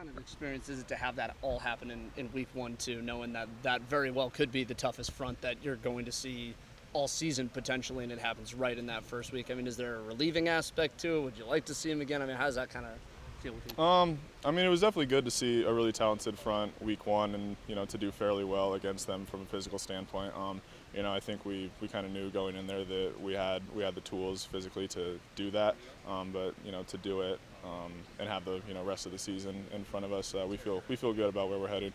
kind of experience is it to have that all happen in week 1 too, knowing that that very well could be the toughest front that you're going to see all season potentially, and it happens right in that first week? I mean, is there a relieving aspect to it? Would you like to see him again? I mean, how does that kind of feel with you? I mean, it was definitely good to see a really talented front week 1, and to do fairly well against them from a physical standpoint. I think we kind of knew going in there that we had the tools physically to do that, but to do it and have the rest of the season in front of us, we feel good about where we're headed.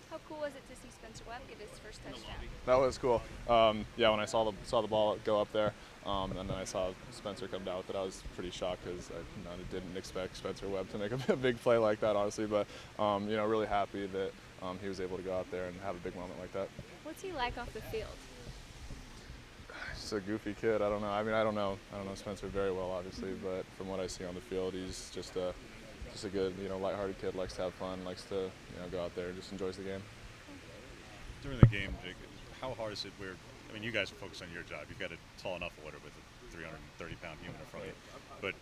How cool was it to see Spencer Webb get his first touchdown? That was cool. Yeah, when I saw the ball go up there, and then I saw Spencer come down with it, I was pretty shocked because I didn't expect Spencer Webb to make a big play like that, honestly. But really happy that he was able to go out there and have a big moment like that. What's he like off the field? Just a goofy kid. I don't know. I mean, I don't know Spencer very well, obviously, but from what I see on the field, he's just a good, lighthearted kid. Likes to have fun. Likes to, go out there and just enjoys the game. During the game, Jake, how hard is it you guys are focused on your job. You've got a tall enough order with a 330-pound human in front of you. But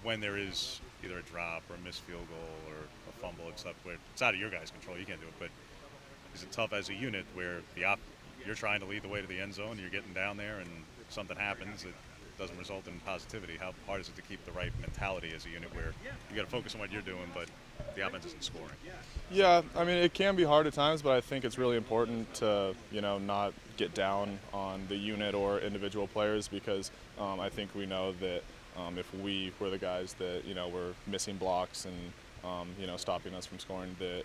when there is either a drop or a missed field goal or a fumble and stuff where it's out of your guys' control, you can't do it. But is it tough as a unit where you're trying to lead the way to the end zone, you're getting down there, and something happens that doesn't result in positivity? How hard is it to keep the right mentality as a unit where you got to focus on what you're doing, but the offense isn't scoring? Yeah, I mean, it can be hard at times, but I think it's really important to, not get down on the unit or individual players, because I think we know that if we were the guys that, were missing blocks and, stopping us from scoring, that,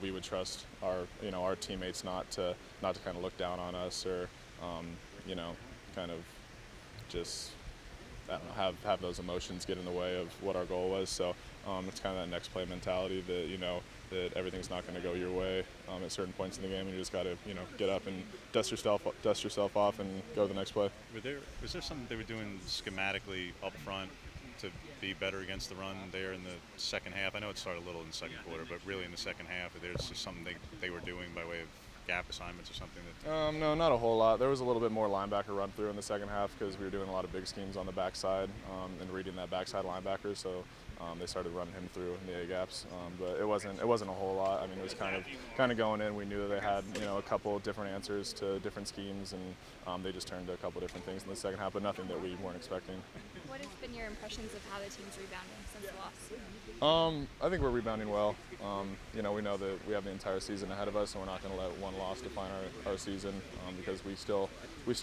we would trust our teammates not to kind of look down on us or, kind of just, I don't know, have those emotions get in the way of what our goal was. So it's kind of that next play mentality that, that everything's not going to go your way at certain points in the game, and you just got to, get up and dust yourself off and go to the next play. Was there something they were doing schematically up front to be better against the run there in the second half? I know it started a little in the second quarter, but really in the second half, there's just something they were doing by way of gap assignments or something? No, not a whole lot. There was a little bit more linebacker run through in the second half because we were doing a lot of big schemes on the backside and reading that backside linebacker. So they started running him through in the A gaps, but it wasn't a whole lot. I mean, it was kind of going in. We knew that they had a couple different answers to different schemes, and they just turned to a couple different things in the second half, but nothing that we weren't expecting. What has been your impressions of how the team's rebounding since the loss? I think we're rebounding well. We know that we have the entire season ahead of us, and we're not going to let one loss define our season because we still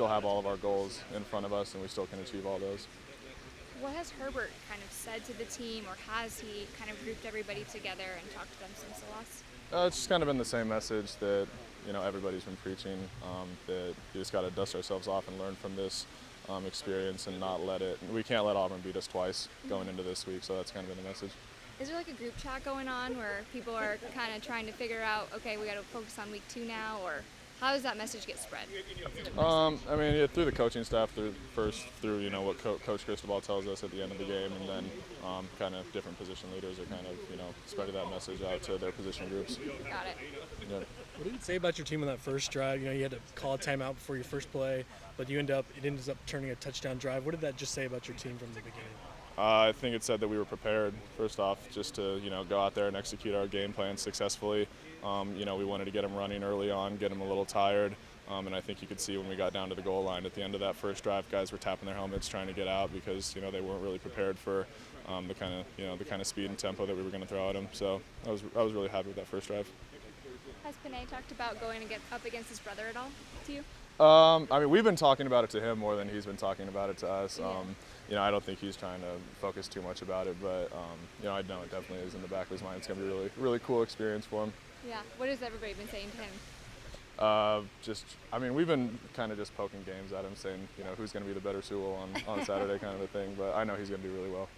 have all of our goals in front of us, and we still can achieve all those. What has Herbert kind of said to the team, or has he kind of grouped everybody together and talked to them since the loss? It's just kind of been the same message that everybody's been preaching, that you just got to dust ourselves off and learn from this experience and not let it. We can't let Auburn beat us twice going into this week, so that's kind of been the message. Is there like a group chat going on where people are kind of trying to figure out, okay, we got to focus on week 2 now, or how does that message get spread? Through the coaching staff, through what Coach Cristobal tells us at the end of the game, and then kind of different position leaders are kind of spreading that message out to their position groups. Got it. Yeah. What did it say about your team on that first drive? You had to call a timeout before your first play, but it ends up turning a touchdown drive. What did that just say about your team from the beginning? I think it said that we were prepared, first off, just to go out there and execute our game plan successfully. We wanted to get them running early on, get them a little tired, and I think you could see when we got down to the goal line at the end of that first drive, guys were tapping their helmets trying to get out because they weren't really prepared for the kind of speed and tempo that we were going to throw at them. So I was really happy with that first drive. Has Panay talked about going to get up against his brother at all to you? We've been talking about it to him more than he's been talking about it to us. Yeah. I don't think he's trying to focus too much about it, but I know it definitely is in the back of his mind. It's going to be a really, really cool experience for him. Yeah. What has everybody been saying to him? We've been kind of just poking games at him, saying, who's going to be the better Sewell on Saturday kind of a thing, but I know he's going to do really well.